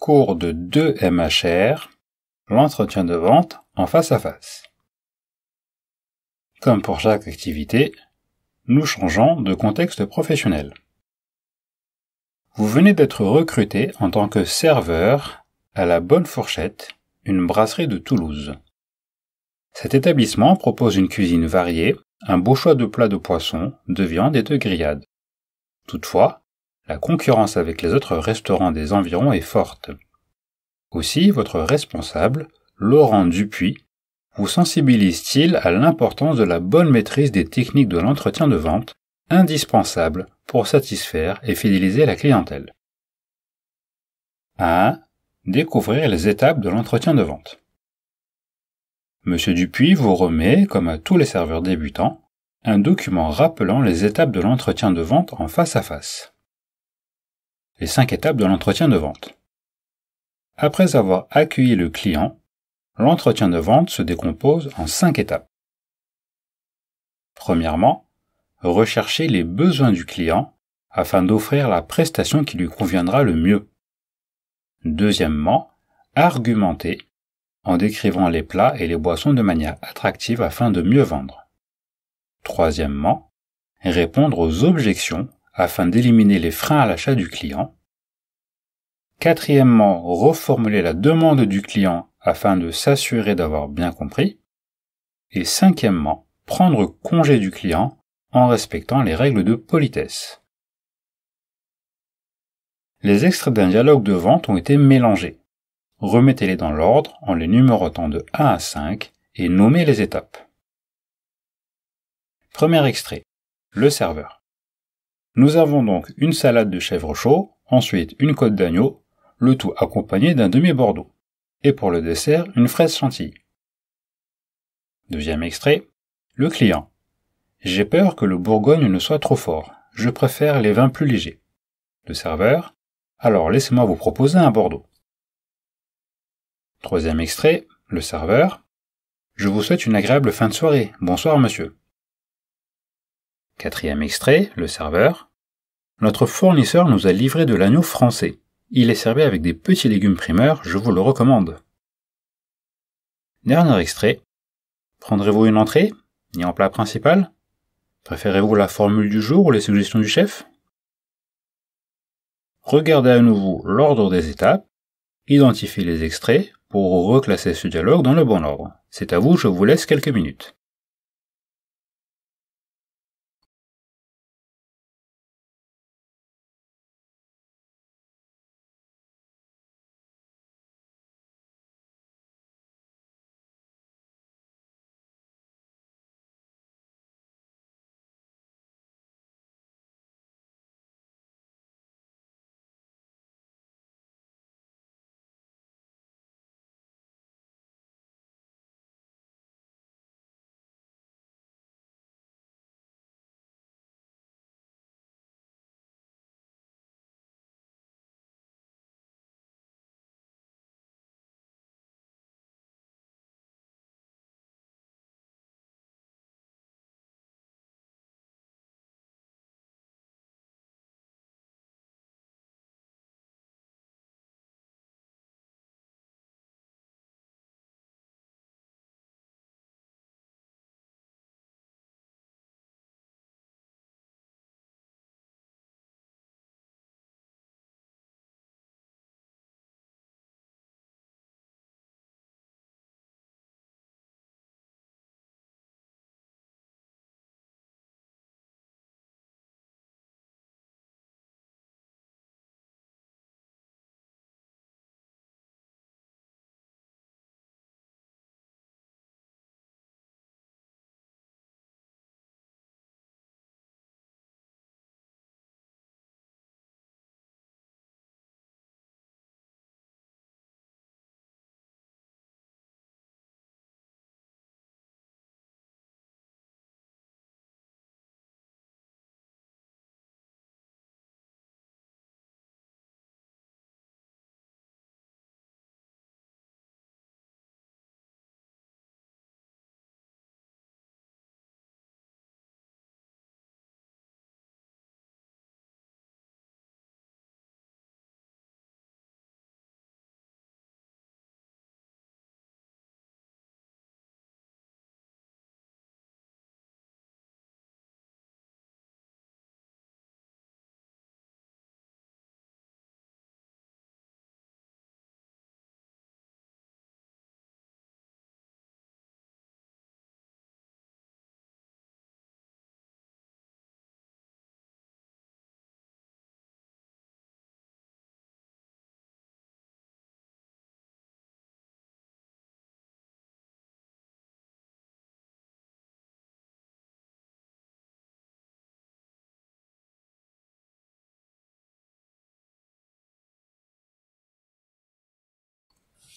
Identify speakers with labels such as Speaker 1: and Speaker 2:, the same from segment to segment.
Speaker 1: Cours de 2 MHR, l'entretien de vente en face à face. Comme pour chaque activité, nous changeons de contexte professionnel. Vous venez d'être recruté en tant que serveur à la Bonne Fourchette, une brasserie de Toulouse. Cet établissement propose une cuisine variée, un beau choix de plats de poisson, de viande et de grillades. Toutefois, la concurrence avec les autres restaurants des environs est forte. Aussi, votre responsable, Laurent Dupuis, vous sensibilise-t-il à l'importance de la bonne maîtrise des techniques de l'entretien de vente, indispensables pour satisfaire et fidéliser la clientèle. 1. Découvrir les étapes de l'entretien de vente. Monsieur Dupuis vous remet, comme à tous les serveurs débutants, un document rappelant les étapes de l'entretien de vente en face à face. Les 5 étapes de l'entretien de vente. Après avoir accueilli le client, l'entretien de vente se décompose en 5 étapes. Premièrement, rechercher les besoins du client afin d'offrir la prestation qui lui conviendra le mieux. Deuxièmement, argumenter en décrivant les plats et les boissons de manière attractive afin de mieux vendre. Troisièmement, répondre aux objections afin d'éliminer les freins à l'achat du client. Quatrièmement, reformuler la demande du client afin de s'assurer d'avoir bien compris. Et cinquièmement, prendre congé du client en respectant les règles de politesse. Les extraits d'un dialogue de vente ont été mélangés. Remettez-les dans l'ordre en les numérotant de 1 à 5 et nommez les étapes. Premier extrait. Le serveur. Nous avons donc une salade de chèvre chaud, ensuite une côte d'agneau, le tout accompagné d'un demi-bordeaux. Et pour le dessert, une fraise chantilly. Deuxième extrait. Le client. J'ai peur que le Bourgogne ne soit trop fort. Je préfère les vins plus légers. Le serveur. Alors laissez-moi vous proposer un Bordeaux. Troisième extrait. Le serveur. Je vous souhaite une agréable fin de soirée. Bonsoir, monsieur. Quatrième extrait. Le serveur. Notre fournisseur nous a livré de l'agneau français. Il est servi avec des petits légumes primeurs, je vous le recommande. Dernier extrait. Prendrez-vous une entrée, ni en plat principal? Préférez-vous la formule du jour ou les suggestions du chef? Regardez à nouveau l'ordre des étapes, identifiez les extraits pour reclasser ce dialogue dans le bon ordre. C'est à vous, je vous laisse quelques minutes.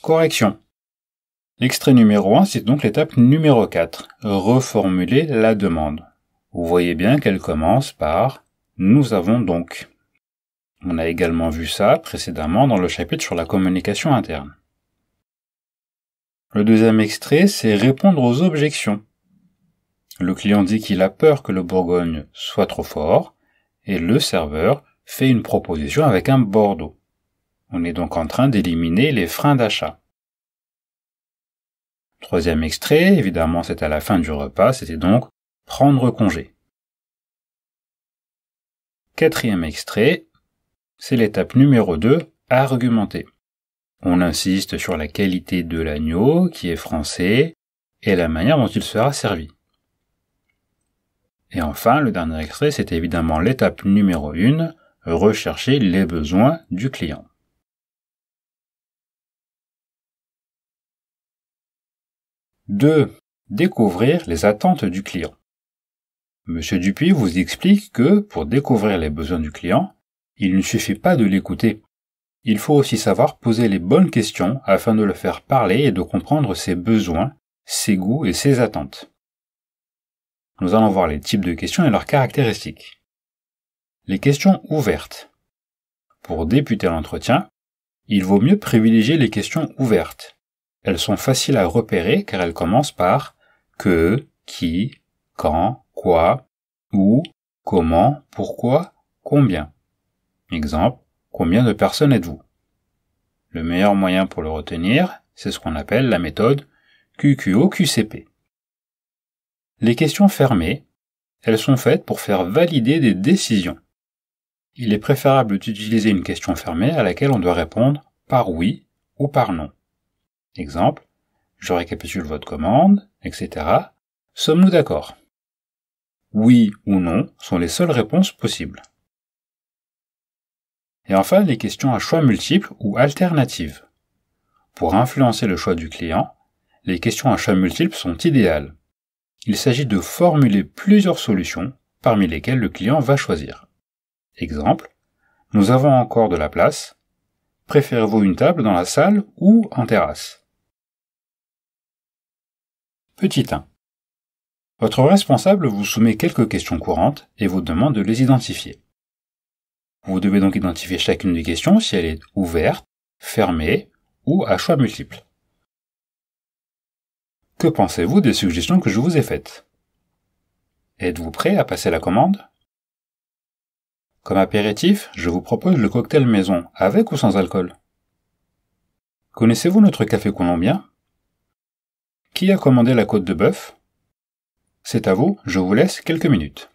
Speaker 1: Correction. L'extrait numéro 1, c'est donc l'étape numéro 4, reformuler la demande. Vous voyez bien qu'elle commence par « nous avons donc ». On a également vu ça précédemment dans le chapitre sur la communication interne. Le deuxième extrait, c'est répondre aux objections. Le client dit qu'il a peur que le Bourgogne soit trop fort, et le serveur fait une proposition avec un Bordeaux. On est donc en train d'éliminer les freins d'achat. Troisième extrait, évidemment c'est à la fin du repas, c'était donc prendre congé. Quatrième extrait, c'est l'étape numéro 2, argumenter. On insiste sur la qualité de l'agneau, qui est français, et la manière dont il sera servi. Et enfin, le dernier extrait, c'est évidemment l'étape numéro 1, rechercher les besoins du client. Deux, découvrir les attentes du client. Monsieur Dupuis vous explique que, pour découvrir les besoins du client, il ne suffit pas de l'écouter. Il faut aussi savoir poser les bonnes questions afin de le faire parler et de comprendre ses besoins, ses goûts et ses attentes. Nous allons voir les types de questions et leurs caractéristiques. Les questions ouvertes. Pour débuter l'entretien, il vaut mieux privilégier les questions ouvertes. Elles sont faciles à repérer car elles commencent par que, qui, quand, quoi, où, comment, pourquoi, combien. Exemple, combien de personnes êtes-vous? Le meilleur moyen pour le retenir, c'est ce qu'on appelle la méthode QQO-QCP. Les questions fermées, elles sont faites pour faire valider des décisions. Il est préférable d'utiliser une question fermée à laquelle on doit répondre par oui ou par non. Exemple, je récapitule votre commande, etc. Sommes-nous d'accord? Oui ou non sont les seules réponses possibles. Et enfin, les questions à choix multiples ou alternatives. Pour influencer le choix du client, les questions à choix multiples sont idéales. Il s'agit de formuler plusieurs solutions parmi lesquelles le client va choisir. Exemple, nous avons encore de la place. Préférez-vous une table dans la salle ou en terrasse? Petit 1. Votre responsable vous soumet quelques questions courantes et vous demande de les identifier. Vous devez donc identifier chacune des questions si elle est ouverte, fermée ou à choix multiples. Que pensez-vous des suggestions que je vous ai faites? Êtes-vous prêt à passer la commande? Comme apéritif, je vous propose le cocktail maison avec ou sans alcool. Connaissez-vous notre café colombien? Qui a commandé la côte de bœuf? C'est à vous, je vous laisse quelques minutes.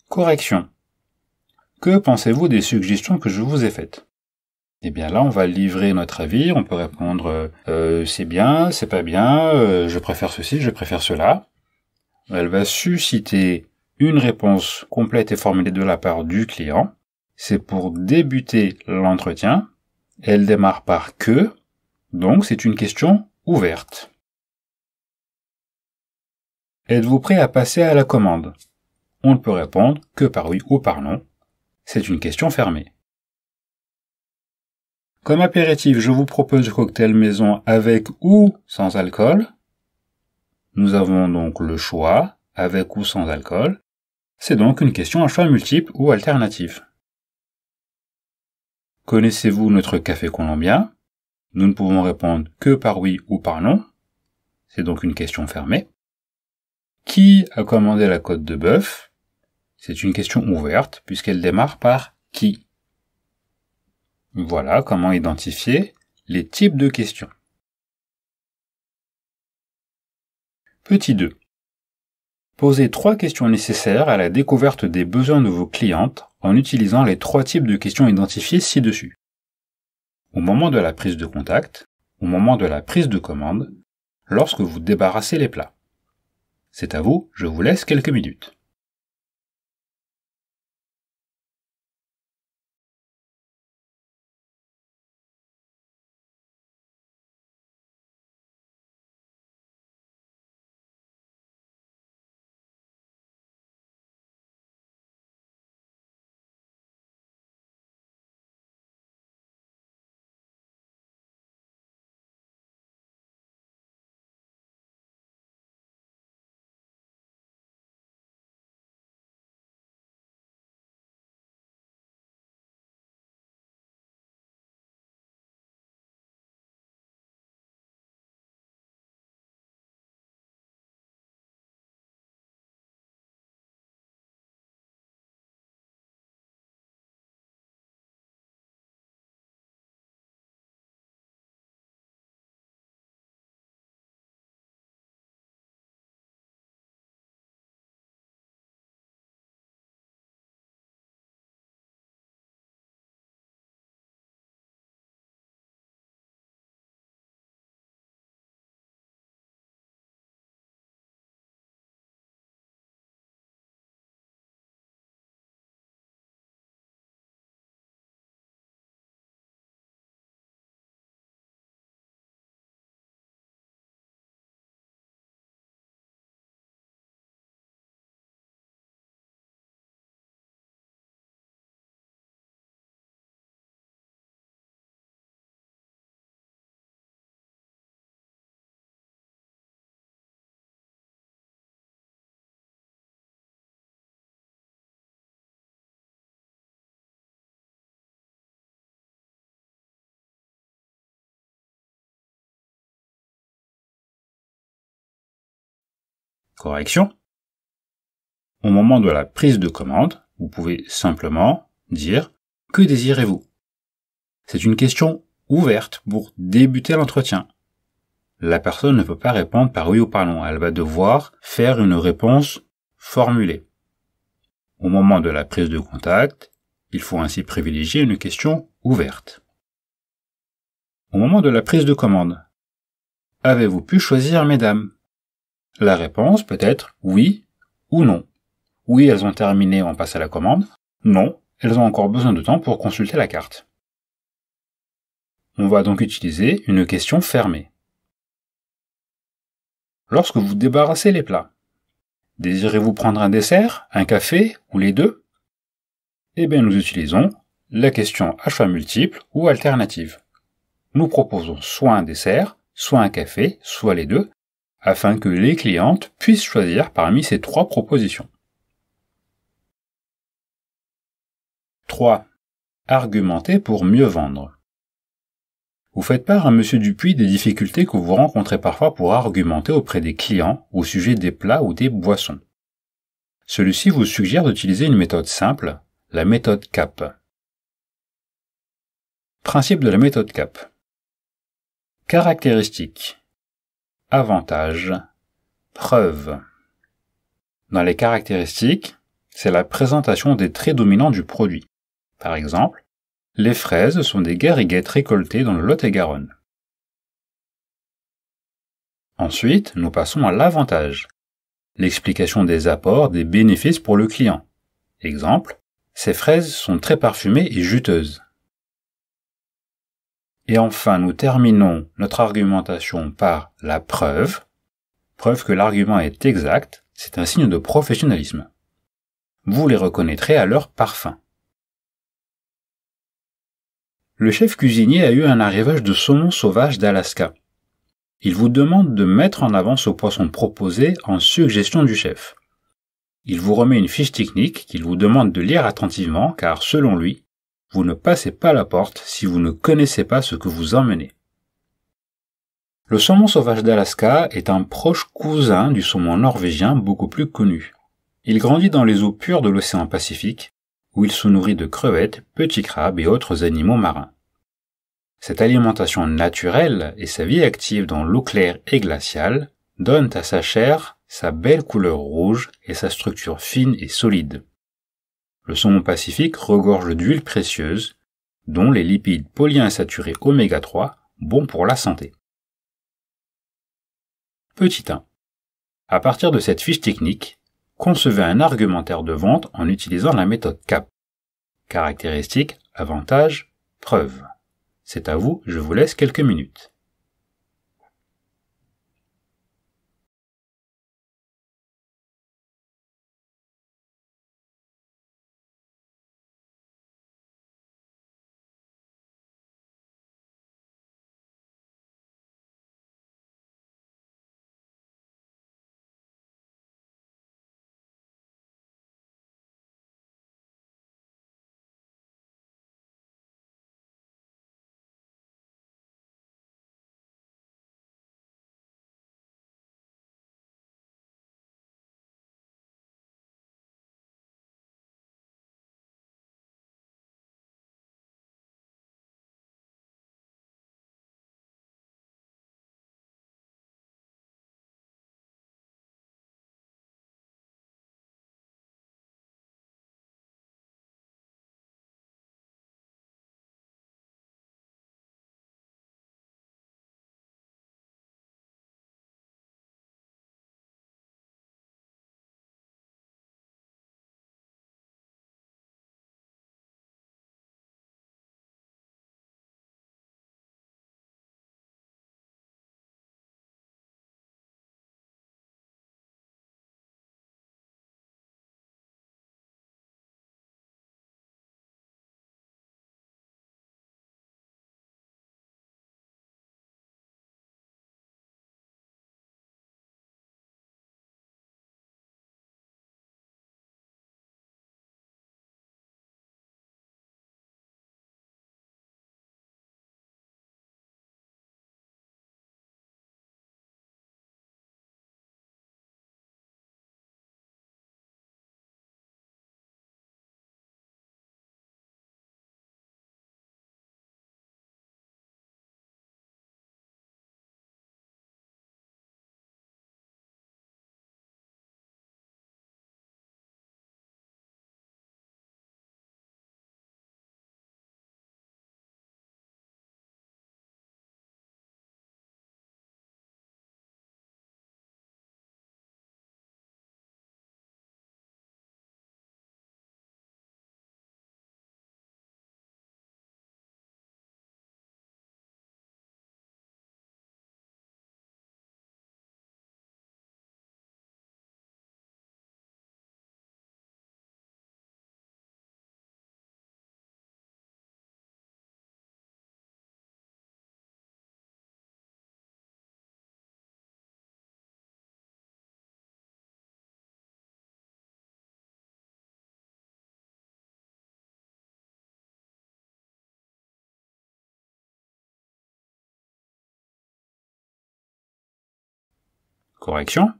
Speaker 1: Correction. Que pensez-vous des suggestions que je vous ai faites? Eh bien là, on va livrer notre avis, on peut répondre c'est bien, c'est pas bien, je préfère ceci, je préfère cela. Elle va susciter une réponse complète et formulée de la part du client. C'est pour débuter l'entretien. Elle démarre par que, donc c'est une question ouverte. Êtes-vous prêt à passer à la commande? On ne peut répondre que par oui ou par non. C'est une question fermée. Comme apéritif, je vous propose le cocktail maison avec ou sans alcool. Nous avons donc le choix, avec ou sans alcool. C'est donc une question à choix multiple ou alternative. Connaissez-vous notre café colombien? Nous ne pouvons répondre que par oui ou par non. C'est donc une question fermée. Qui a commandé la côte de bœuf? C'est une question ouverte puisqu'elle démarre par qui. Voilà comment identifier les types de questions. Petit 2. Posez 3 questions nécessaires à la découverte des besoins de vos clientes en utilisant les 3 types de questions identifiés ci-dessus. Au moment de la prise de contact, au moment de la prise de commande, lorsque vous débarrassez les plats. C'est à vous, je vous laisse quelques minutes. Correction. Au moment de la prise de commande, vous pouvez simplement dire « Que désirez-vous » C'est une question ouverte pour débuter l'entretien. La personne ne peut pas répondre par oui ou par non, elle va devoir faire une réponse formulée. Au moment de la prise de contact, il faut ainsi privilégier une question ouverte. Au moment de la prise de commande, avez-vous pu choisir mesdames? La réponse peut être oui ou non. Oui, elles ont terminé, on passe à la commande. Non, elles ont encore besoin de temps pour consulter la carte. On va donc utiliser une question fermée. Lorsque vous débarrassez les plats, désirez-vous prendre un dessert, un café ou les deux? Eh bien, nous utilisons la question à choix multiple ou alternative. Nous proposons soit un dessert, soit un café, soit les deux, afin que les clientes puissent choisir parmi ces 3 propositions. 3. Argumenter pour mieux vendre. Vous faites part à Monsieur Dupuis des difficultés que vous rencontrez parfois pour argumenter auprès des clients au sujet des plats ou des boissons. Celui-ci vous suggère d'utiliser une méthode simple, la méthode CAP. Principe de la méthode CAP. Caractéristiques. Avantages. Preuves. Dans les caractéristiques, c'est la présentation des traits dominants du produit. Par exemple, les fraises sont des garriguettes récoltées dans le Lot-et-Garonne. Ensuite, nous passons à l'avantage. L'explication des apports, des bénéfices pour le client. Exemple, ces fraises sont très parfumées et juteuses. Et enfin, nous terminons notre argumentation par la preuve. Preuve que l'argument est exact, c'est un signe de professionnalisme. Vous les reconnaîtrez à leur parfum. Le chef cuisinier a eu un arrivage de saumon sauvage d'Alaska. Il vous demande de mettre en avant ce poisson proposé en suggestion du chef. il vous remet une fiche technique qu'il vous demande de lire attentivement car, selon lui, vous ne passez pas la porte si vous ne connaissez pas ce que vous emmenez. Le saumon sauvage d'Alaska est un proche cousin du saumon norvégien beaucoup plus connu. Il grandit dans les eaux pures de l'océan Pacifique, où il se nourrit de crevettes, petits crabes et autres animaux marins. Cette alimentation naturelle et sa vie active dans l'eau claire et glaciale donnent à sa chair sa belle couleur rouge et sa structure fine et solide. Le saumon pacifique regorge d'huiles précieuses, dont les lipides polyinsaturés oméga 3, bons pour la santé. Petit 1. À partir de cette fiche technique, concevez un argumentaire de vente en utilisant la méthode CAP. Caractéristiques, avantages, preuves. C'est à vous, je vous laisse quelques minutes. Correction.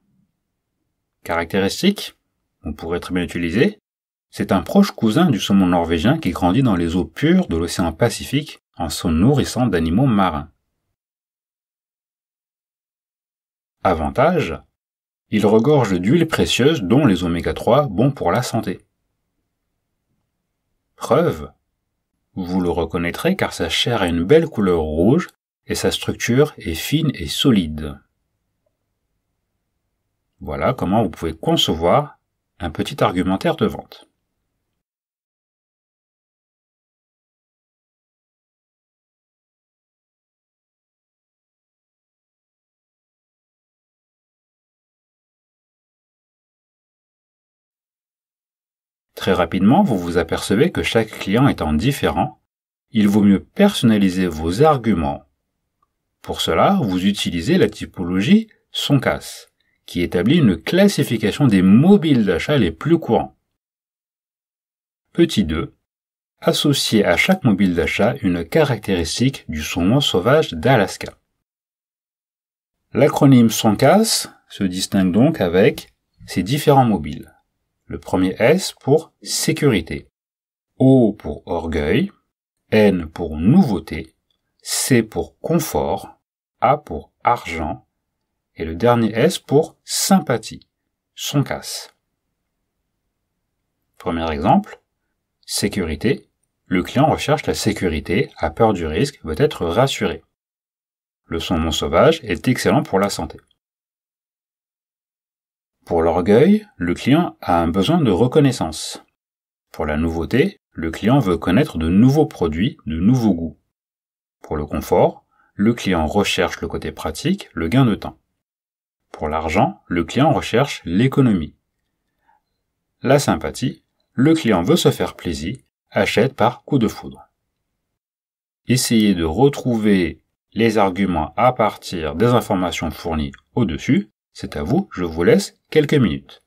Speaker 1: Caractéristique, on pourrait très bien utiliser. C'est un proche cousin du saumon norvégien qui grandit dans les eaux pures de l'océan Pacifique en se nourrissant d'animaux marins. Avantage, il regorge d'huiles précieuses dont les oméga 3 bons pour la santé. Preuve, vous le reconnaîtrez car sa chair a une belle couleur rouge et sa structure est fine et solide. Voilà comment vous pouvez concevoir un petit argumentaire de vente. Très rapidement, vous vous apercevez que chaque client étant différent, il vaut mieux personnaliser vos arguments. Pour cela, vous utilisez la typologie SONCAS, qui établit une classification des mobiles d'achat les plus courants. Petit 2. Associer à chaque mobile d'achat une caractéristique du saumon sauvage d'Alaska. L'acronyme SONCAS se distingue donc avec ses différents mobiles. Le premier S pour sécurité, O pour orgueil, N pour nouveauté, C pour confort, A pour argent, et le dernier S pour sympathie, SONCAS. Premier exemple, sécurité. Le client recherche la sécurité, a peur du risque, veut être rassuré. Le saumon sauvage est excellent pour la santé. Pour l'orgueil, le client a un besoin de reconnaissance. Pour la nouveauté, le client veut connaître de nouveaux produits, de nouveaux goûts. Pour le confort, le client recherche le côté pratique, le gain de temps. Pour l'argent, le client recherche l'économie. La sympathie, le client veut se faire plaisir, achète par coup de foudre. Essayez de retrouver les arguments à partir des informations fournies au-dessus. C'est à vous, je vous laisse quelques minutes.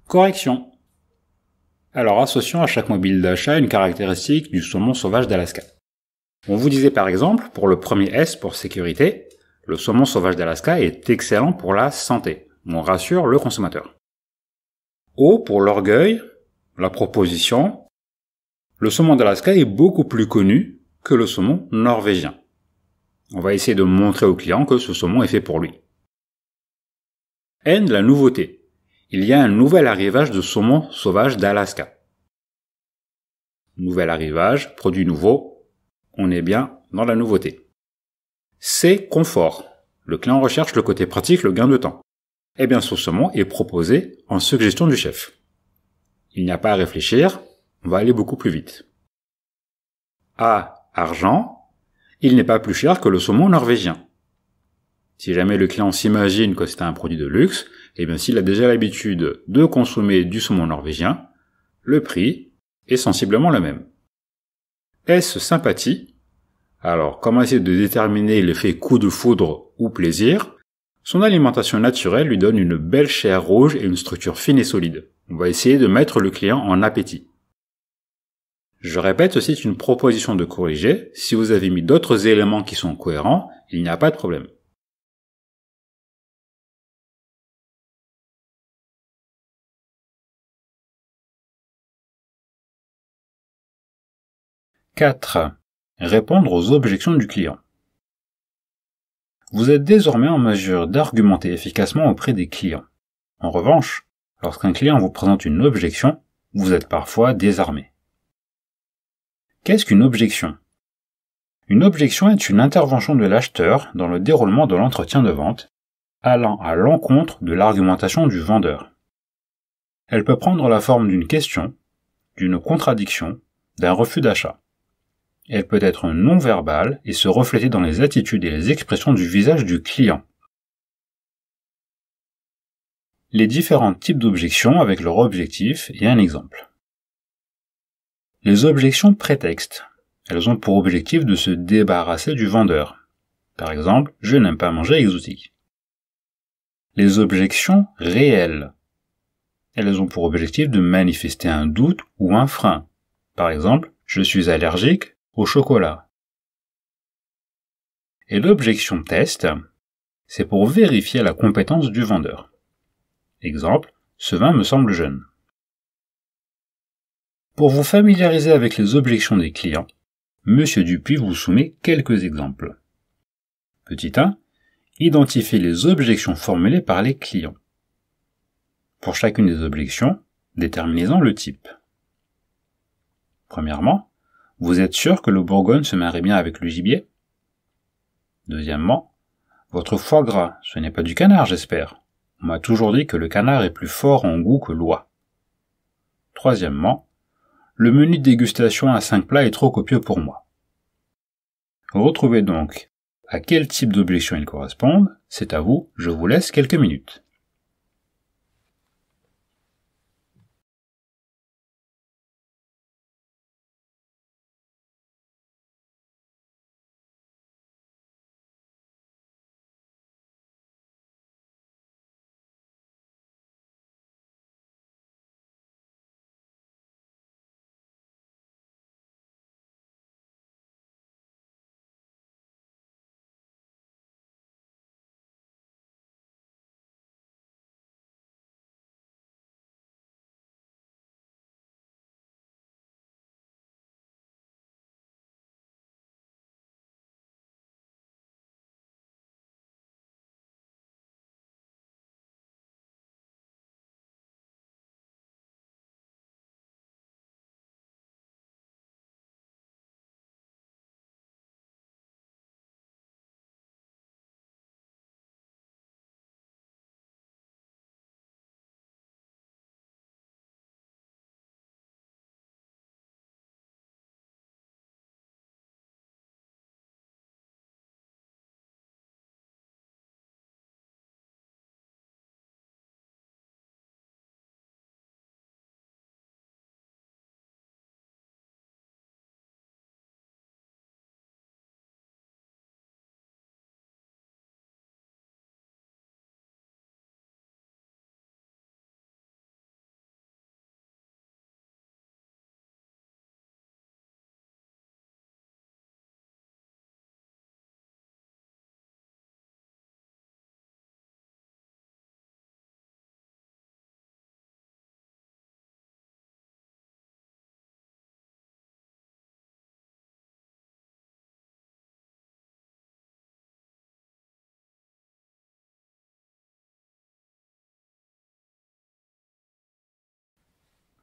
Speaker 1: Correction. Alors associons à chaque mobile d'achat une caractéristique du saumon sauvage d'Alaska. On vous disait par exemple, pour le premier S pour sécurité, le saumon sauvage d'Alaska est excellent pour la santé. On rassure le consommateur. O pour l'orgueil, la proposition, le saumon d'Alaska est beaucoup plus connu que le saumon norvégien. On va essayer de montrer au client que ce saumon est fait pour lui. N, la nouveauté. Il y a un nouvel arrivage de saumon sauvage d'Alaska. nouvel arrivage, produit nouveau, on est bien dans la nouveauté. C, confort. Le client recherche le côté pratique, le gain de temps. Eh bien, ce saumon est proposé en suggestion du chef. Il n'y a pas à réfléchir, on va aller beaucoup plus vite. A, argent. Il n'est pas plus cher que le saumon norvégien. Si jamais le client s'imagine que c'est un produit de luxe, eh bien s'il a déjà l'habitude de consommer du saumon norvégien, le prix est sensiblement le même. S, sympathie. Alors, comment essayer de déterminer l'effet coup de foudre ou plaisir? Son alimentation naturelle lui donne une belle chair rouge et une structure fine et solide. On va essayer de mettre le client en appétit. Je répète, ceci est une proposition de corriger. Si vous avez mis d'autres éléments qui sont cohérents, il n'y a pas de problème. « 4. Répondre aux objections du client. Vous êtes désormais en mesure d'argumenter efficacement auprès des clients. En revanche, lorsqu'un client vous présente une objection, vous êtes parfois désarmé. Qu'est-ce qu'une objection? Une objection est une intervention de l'acheteur dans le déroulement de l'entretien de vente, allant à l'encontre de l'argumentation du vendeur. Elle peut prendre la forme d'une question, d'une contradiction, d'un refus d'achat. Elle peut être non verbale et se refléter dans les attitudes et les expressions du visage du client. Les différents types d'objections avec leur objectif et un exemple. Les objections prétextes. Elles ont pour objectif de se débarrasser du vendeur. Par exemple, je n'aime pas manger exotique. Les objections réelles. Elles ont pour objectif de manifester un doute ou un frein. Par exemple, je suis allergique au chocolat. Et l'objection test, c'est pour vérifier la compétence du vendeur. Exemple, ce vin me semble jeune. Pour vous familiariser avec les objections des clients, Monsieur Dupuis vous soumet quelques exemples. Petit 1. Identifiez les objections formulées par les clients. Pour chacune des objections, déterminez-en le type. Premièrement, vous êtes sûr que le bourgogne se marie bien avec le gibier? Deuxièmement, votre foie gras, ce n'est pas du canard, j'espère. On m'a toujours dit que le canard est plus fort en goût que l'oie. Troisièmement, le menu de dégustation à 5 plats est trop copieux pour moi. Retrouvez donc à quel type d'objection ils correspondent. C'est à vous, je vous laisse quelques minutes.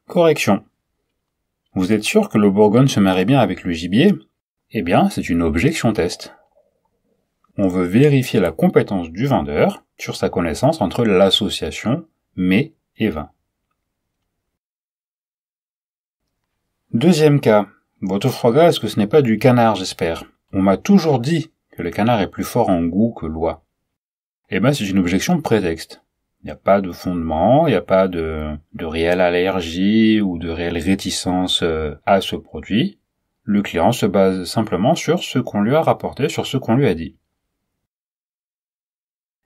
Speaker 1: Correction. Vous êtes sûr que le bourgogne se marie bien avec le gibier? Eh bien, c'est une objection test. On veut vérifier la compétence du vendeur sur sa connaissance entre l'association mets et vin. Deuxième cas. Votre foie gras, est-ce que ce n'est pas du canard, j'espère? On m'a toujours dit que le canard est plus fort en goût que l'oie. Eh bien, c'est une objection de prétexte. Il n'y a pas de fondement, il n'y a pas de réelle allergie ou de réelle réticence à ce produit. Le client se base simplement sur ce qu'on lui a rapporté, sur ce qu'on lui a dit.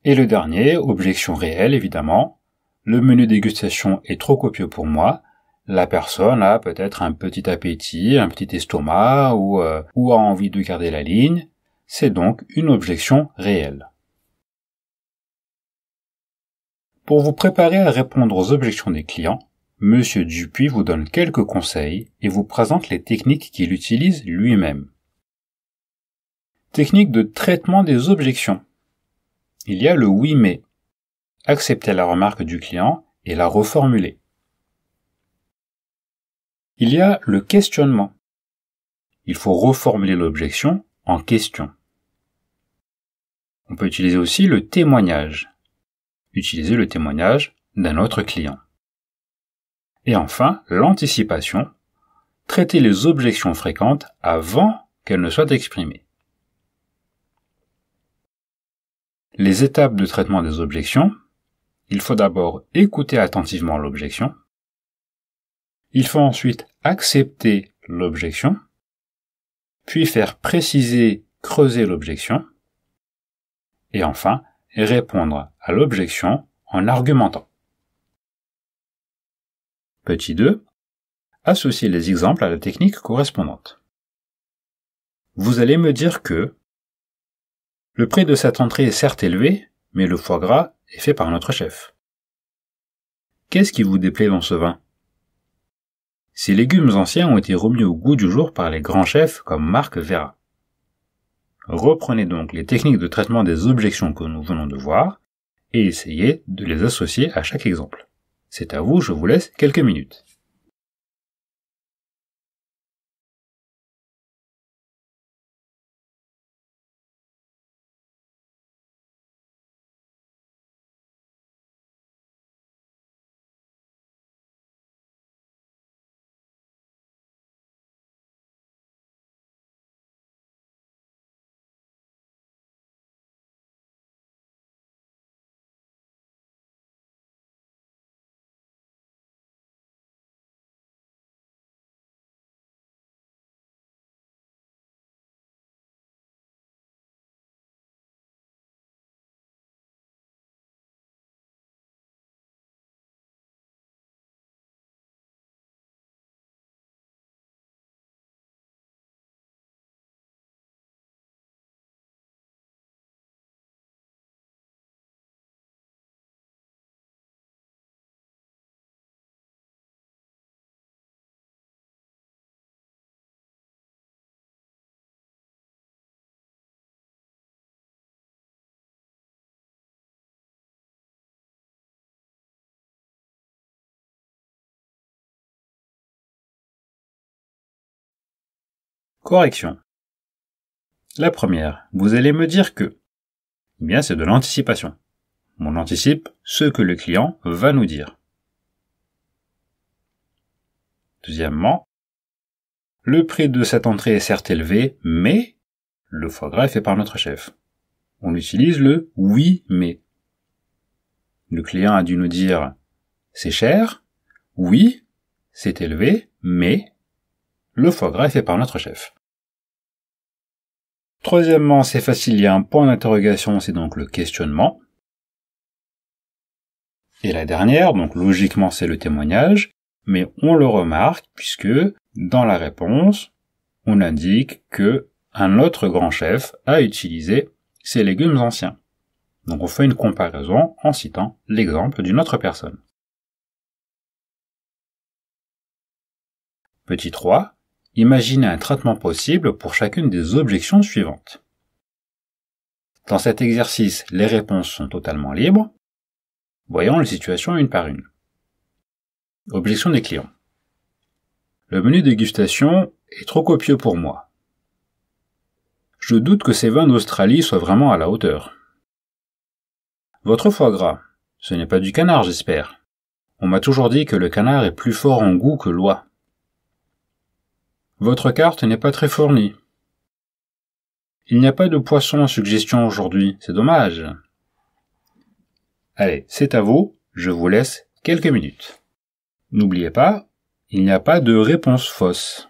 Speaker 1: Et le dernier, objection réelle évidemment, le menu dégustation est trop copieux pour moi, la personne a peut-être un petit appétit, un petit estomac ou a envie de garder la ligne, c'est donc une objection réelle. Pour vous préparer à répondre aux objections des clients, Monsieur Dupuis vous donne quelques conseils et vous présente les techniques qu'il utilise lui-même. Technique de traitement des objections. Il y a le oui mais. Accepter la remarque du client et la reformuler. Il y a le questionnement. Il faut reformuler l'objection en question. On peut utiliser aussi le témoignage. Utiliser le témoignage d'un autre client. Et enfin, l'anticipation. Traiter les objections fréquentes avant qu'elles ne soient exprimées. Les étapes de traitement des objections. Il faut d'abord écouter attentivement l'objection. Il faut ensuite accepter l'objection, puis faire préciser, creuser l'objection, et enfin répondre à l'objection en argumentant. Petit 2. Associer les exemples à la technique correspondante. Vous allez me dire que le prix de cette entrée est certes élevé, mais le foie gras est fait par notre chef. Qu'est-ce qui vous déplaît dans ce vin? Ces légumes anciens ont été remis au goût du jour par les grands chefs comme Marc Vera. Reprenez donc les techniques de traitement des objections que nous venons de voir et essayez de les associer à chaque exemple. C'est à vous, je vous laisse quelques minutes. Correction. La première, vous allez me dire que, eh bien c'est de l'anticipation. On anticipe ce que le client va nous dire. Deuxièmement, le prix de cette entrée est certes élevé, mais le foie gras est fait par notre chef. On utilise le oui mais. Le client a dû nous dire c'est cher, oui, c'est élevé, mais le foie gras est fait par notre chef. Troisièmement, c'est facile, il y a un point d'interrogation, c'est donc le questionnement. Et la dernière, donc logiquement c'est le témoignage, mais on le remarque puisque dans la réponse, on indique que un autre grand chef a utilisé ces légumes anciens. Donc on fait une comparaison en citant l'exemple d'une autre personne. Petit 3. Imaginez un traitement possible pour chacune des objections suivantes. Dans cet exercice, les réponses sont totalement libres. Voyons les situations une par une. Objection des clients. Le menu dégustation est trop copieux pour moi. Je doute que ces vins d'Australie soient vraiment à la hauteur. Votre foie gras, ce n'est pas du canard, j'espère. On m'a toujours dit que le canard est plus fort en goût que l'oie. Votre carte n'est pas très fournie. Il n'y a pas de poisson en suggestion aujourd'hui, c'est dommage. Allez, c'est à vous, je vous laisse quelques minutes. N'oubliez pas, il n'y a pas de réponse fausse.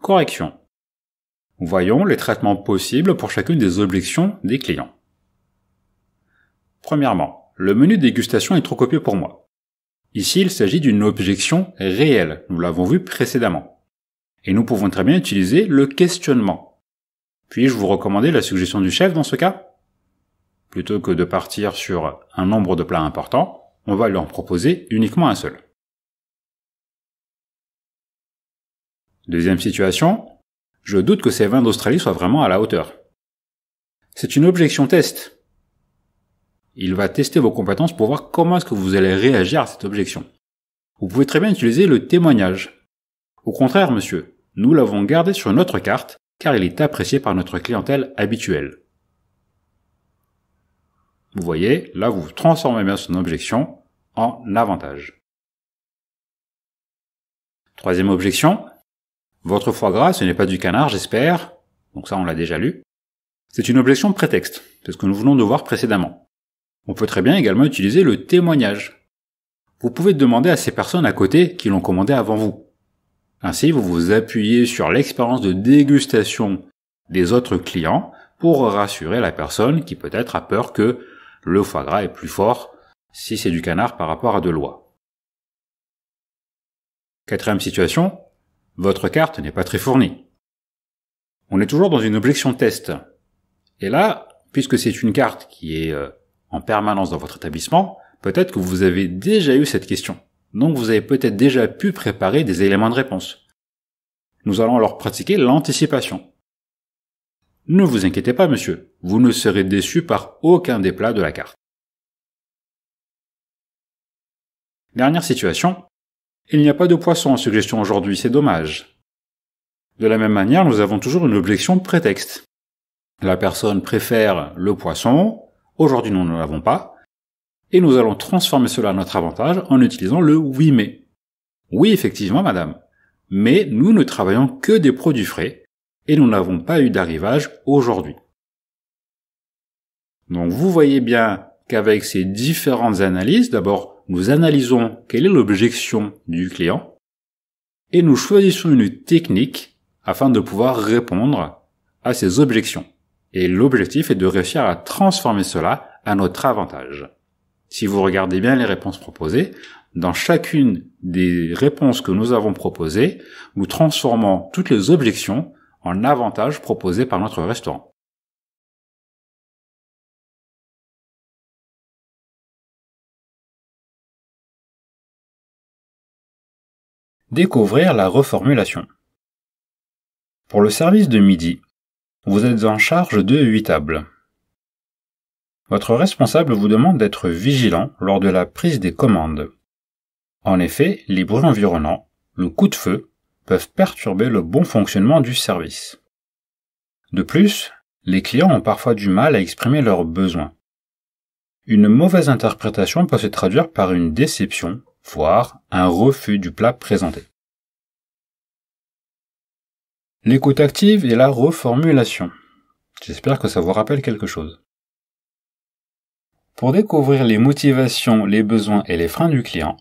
Speaker 1: Correction. Voyons les traitements possibles pour chacune des objections des clients. Premièrement, le menu dégustation est trop copieux pour moi. Ici, il s'agit d'une objection réelle, nous l'avons vu précédemment. Et nous pouvons très bien utiliser le questionnement. Puis-je vous recommander la suggestion du chef dans ce cas? Plutôt que de partir sur un nombre de plats important, on va lui en proposer uniquement un seul. Deuxième situation, je doute que ces vins d'Australie soient vraiment à la hauteur. C'est une objection test. Il va tester vos compétences pour voir comment est-ce que vous allez réagir à cette objection. Vous pouvez très bien utiliser le témoignage. Au contraire, monsieur, nous l'avons gardé sur notre carte car il est apprécié par notre clientèle habituelle. Vous voyez, là vous transformez bien son objection en avantage. Troisième objection. Votre foie gras, ce n'est pas du canard, j'espère. Donc ça, on l'a déjà lu. C'est une objection prétexte. C'est ce que nous venons de voir précédemment. On peut très bien également utiliser le témoignage. Vous pouvez demander à ces personnes à côté qui l'ont commandé avant vous. Ainsi, vous vous appuyez sur l'expérience de dégustation des autres clients pour rassurer la personne qui peut-être a peur que le foie gras est plus fort si c'est du canard par rapport à de l'oie. Quatrième situation, votre carte n'est pas très fournie. On est toujours dans une objection test. Et là, puisque c'est une carte qui est en permanence dans votre établissement, peut-être que vous avez déjà eu cette question. Donc vous avez peut-être déjà pu préparer des éléments de réponse. Nous allons alors pratiquer l'anticipation. Ne vous inquiétez pas, monsieur, vous ne serez déçu par aucun des plats de la carte. Dernière situation, il n'y a pas de poisson en suggestion aujourd'hui, c'est dommage. De la même manière, nous avons toujours une objection prétexte. La personne préfère le poisson, aujourd'hui nous ne l'avons pas, et nous allons transformer cela à notre avantage en utilisant le oui mais. Oui, effectivement, madame, mais nous ne travaillons que des produits frais, et nous n'avons pas eu d'arrivage aujourd'hui. Donc vous voyez bien qu'avec ces différentes analyses, d'abord nous analysons quelle est l'objection du client, et nous choisissons une technique afin de pouvoir répondre à ces objections. Et l'objectif est de réussir à transformer cela à notre avantage. Si vous regardez bien les réponses proposées, dans chacune des réponses que nous avons proposées, nous transformons toutes les objections en avantages proposés par notre restaurant. Découvrir la reformulation. Pour le service de midi, vous êtes en charge de 8 tables. Votre responsable vous demande d'être vigilant lors de la prise des commandes. En effet, les bruits environnants, le coup de feu, peuvent perturber le bon fonctionnement du service. De plus, les clients ont parfois du mal à exprimer leurs besoins. Une mauvaise interprétation peut se traduire par une déception, voire un refus du plat présenté. L'écoute active et la reformulation. J'espère que ça vous rappelle quelque chose. Pour découvrir les motivations, les besoins et les freins du client,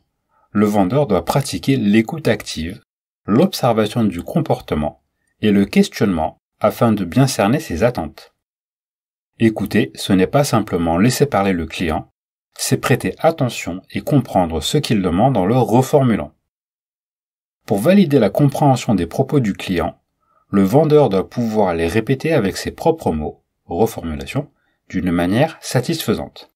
Speaker 1: le vendeur doit pratiquer l'écoute active, l'observation du comportement et le questionnement afin de bien cerner ses attentes. Écouter, ce n'est pas simplement laisser parler le client, c'est prêter attention et comprendre ce qu'il demande en le reformulant. Pour valider la compréhension des propos du client, le vendeur doit pouvoir les répéter avec ses propres mots, reformulation, d'une manière satisfaisante.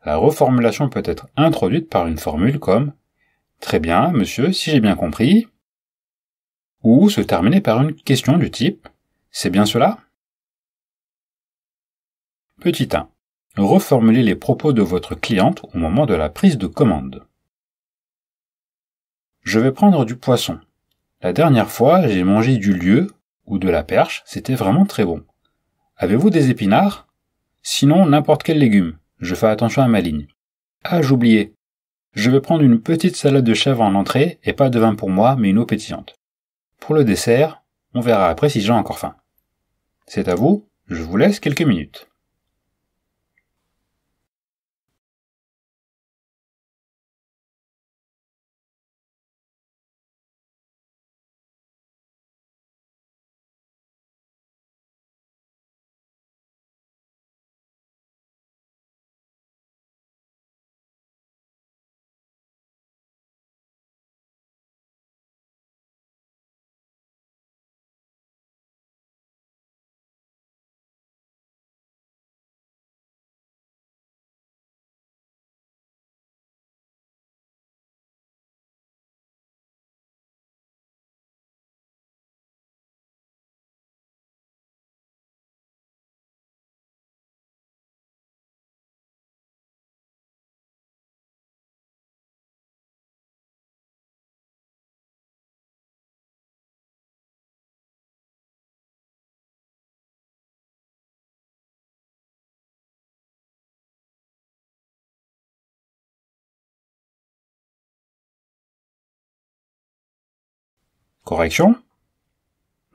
Speaker 1: La reformulation peut être introduite par une formule comme « Très bien, monsieur, si j'ai bien compris » ou se terminer par une question du type « C'est bien cela ?» Petit 1. Reformulez les propos de votre cliente au moment de la prise de commande. Je vais prendre du poisson. La dernière fois, j'ai mangé du lieu ou de la perche, c'était vraiment très bon. Avez-vous des épinards? Sinon, n'importe quel légume. Je fais attention à ma ligne. Ah, j'oubliais. Je vais prendre une petite salade de chèvre en entrée et pas de vin pour moi, mais une eau pétillante. Pour le dessert, on verra après si j'ai encore faim. C'est à vous, je vous laisse quelques minutes. Correction.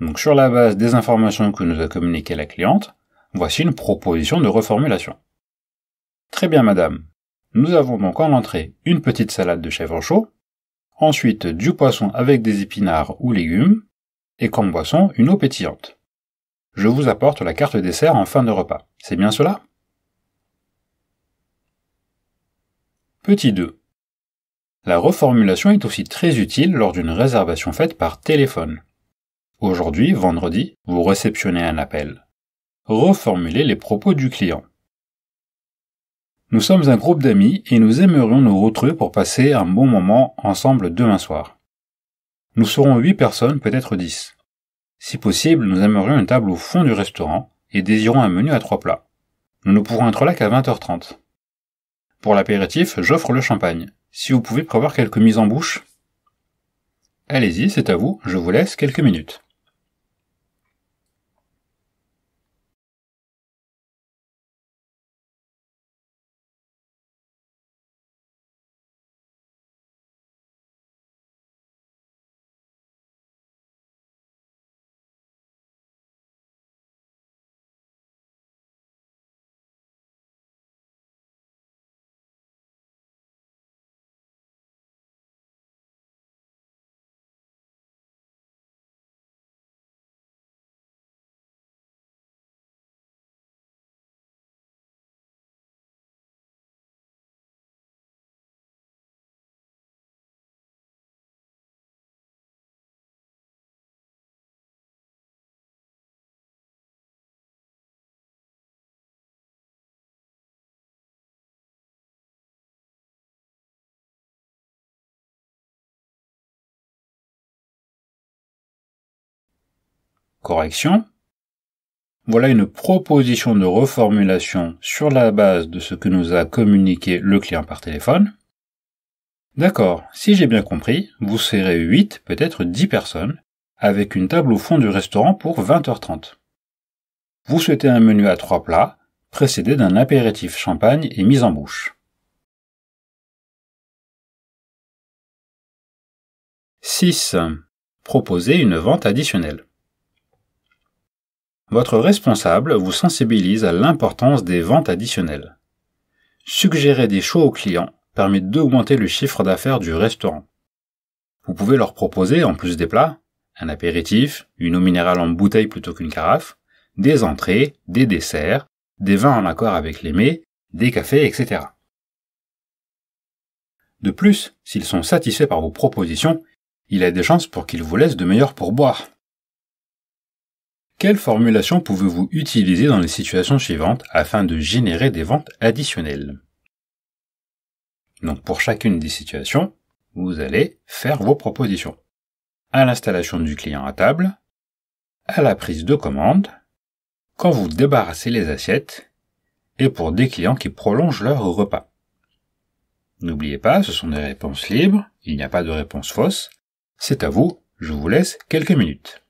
Speaker 1: Donc sur la base des informations que nous a communiquées la cliente, voici une proposition de reformulation. Très bien madame. Nous avons donc en entrée une petite salade de chèvre chaud, ensuite du poisson avec des épinards ou légumes, et comme boisson une eau pétillante. Je vous apporte la carte dessert en fin de repas. C'est bien cela? Petit 2. La reformulation est aussi très utile lors d'une réservation faite par téléphone. Aujourd'hui, vendredi, vous réceptionnez un appel. Reformulez les propos du client. Nous sommes un groupe d'amis et nous aimerions nous retrouver pour passer un bon moment ensemble demain soir. Nous serons 8 personnes, peut-être 10. Si possible, nous aimerions une table au fond du restaurant et désirons un menu à 3 plats. Nous ne pourrons être là qu'à 20h30. Pour l'apéritif, j'offre le champagne. Si vous pouvez prévoir quelques mises en bouche. Allez-y, c'est à vous, je vous laisse quelques minutes. Correction. Voilà une proposition de reformulation sur la base de ce que nous a communiqué le client par téléphone. D'accord, si j'ai bien compris, vous serez 8, peut-être 10 personnes, avec une table au fond du restaurant pour 20h30. Vous souhaitez un menu à 3 plats, précédé d'un apéritif champagne et mise en bouche. 6. Proposer une vente additionnelle. Votre responsable vous sensibilise à l'importance des ventes additionnelles. Suggérer des choix aux clients permet d'augmenter le chiffre d'affaires du restaurant. Vous pouvez leur proposer, en plus des plats, un apéritif, une eau minérale en bouteille plutôt qu'une carafe, des entrées, des desserts, des vins en accord avec les mets, des cafés, etc. De plus, s'ils sont satisfaits par vos propositions, il y a des chances pour qu'ils vous laissent de meilleurs pourboires. Quelle formulation pouvez-vous utiliser dans les situations suivantes afin de générer des ventes additionnelles? Donc pour chacune des situations, vous allez faire vos propositions. À l'installation du client à table, à la prise de commande, quand vous débarrassez les assiettes, et pour des clients qui prolongent leur repas. N'oubliez pas, ce sont des réponses libres, il n'y a pas de réponse fausse. C'est à vous, je vous laisse quelques minutes.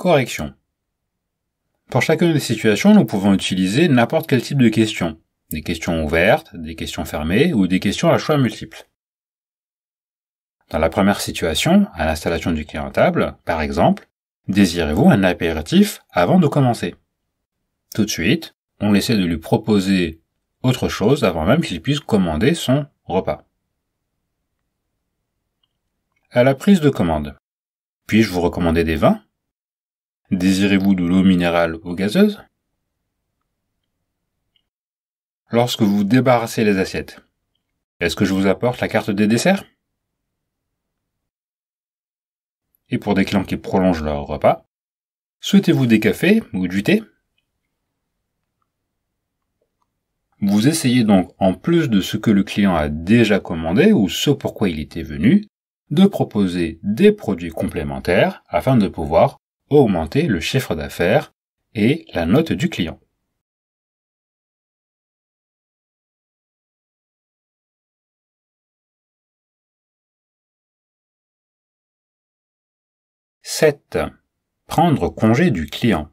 Speaker 1: correction. Pour chacune des situations, nous pouvons utiliser n'importe quel type de questions. Des questions ouvertes, des questions fermées ou des questions à choix multiples. Dans la première situation, à l'installation du client à table, par exemple, désirez-vous un apéritif avant de commencer? Tout de suite, on essaie de lui proposer autre chose avant même qu'il puisse commander son repas. À la prise de commande, puis-je vous recommander des vins? Désirez-vous de l'eau minérale ou gazeuse? Lorsque vous débarrassez les assiettes, est-ce que je vous apporte la carte des desserts? Et pour des clients qui prolongent leur repas, souhaitez-vous des cafés ou du thé? Vous essayez donc, en plus de ce que le client a déjà commandé ou ce pourquoi il était venu, de proposer des produits complémentaires afin de pouvoir augmenter le chiffre d'affaires et la note du client. « 7. Prendre congé du client.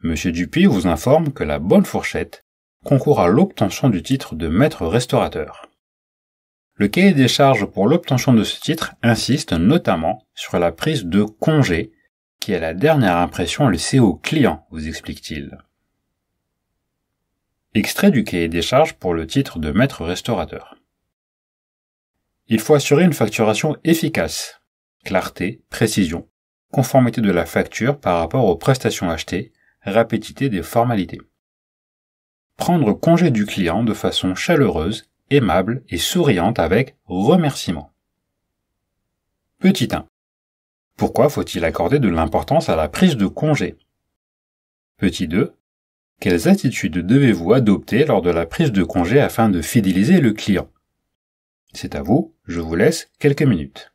Speaker 1: Monsieur Dupuis vous informe que la Bonne Fourchette concourt à l'obtention du titre de maître restaurateur. Le cahier des charges pour l'obtention de ce titre insiste notamment sur la prise de congé, qui est la dernière impression laissée au client, vous explique-t-il. Extrait du cahier des charges pour le titre de maître restaurateur. Il faut assurer une facturation efficace, clarté, précision, conformité de la facture par rapport aux prestations achetées, rapidité des formalités. Prendre congé du client de façon chaleureuse, aimable et souriante avec remerciement. Petit 1. Pourquoi faut-il accorder de l'importance à la prise de congé? Petit 2. Quelles attitudes devez-vous adopter lors de la prise de congé afin de fidéliser le client? C'est à vous, je vous laisse quelques minutes.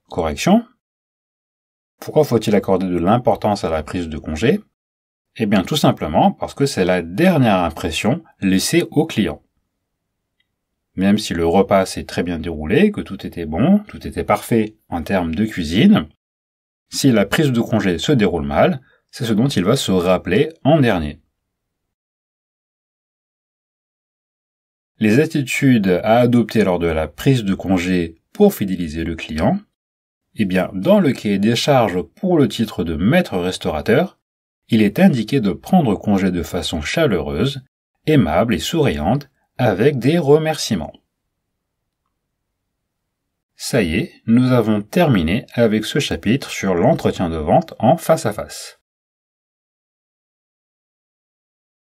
Speaker 1: Correction. Pourquoi faut-il accorder de l'importance à la prise de congé? Eh bien tout simplement parce que c'est la dernière impression laissée au client. Même si le repas s'est très bien déroulé, que tout était bon, tout était parfait en termes de cuisine, si la prise de congé se déroule mal, c'est ce dont il va se rappeler en dernier. Les attitudes à adopter lors de la prise de congé pour fidéliser le client, eh bien, dans le cahier des charges pour le titre de maître restaurateur, il est indiqué de prendre congé de façon chaleureuse, aimable et souriante, avec des remerciements. Ça y est, nous avons terminé avec ce chapitre sur l'entretien de vente en face à face.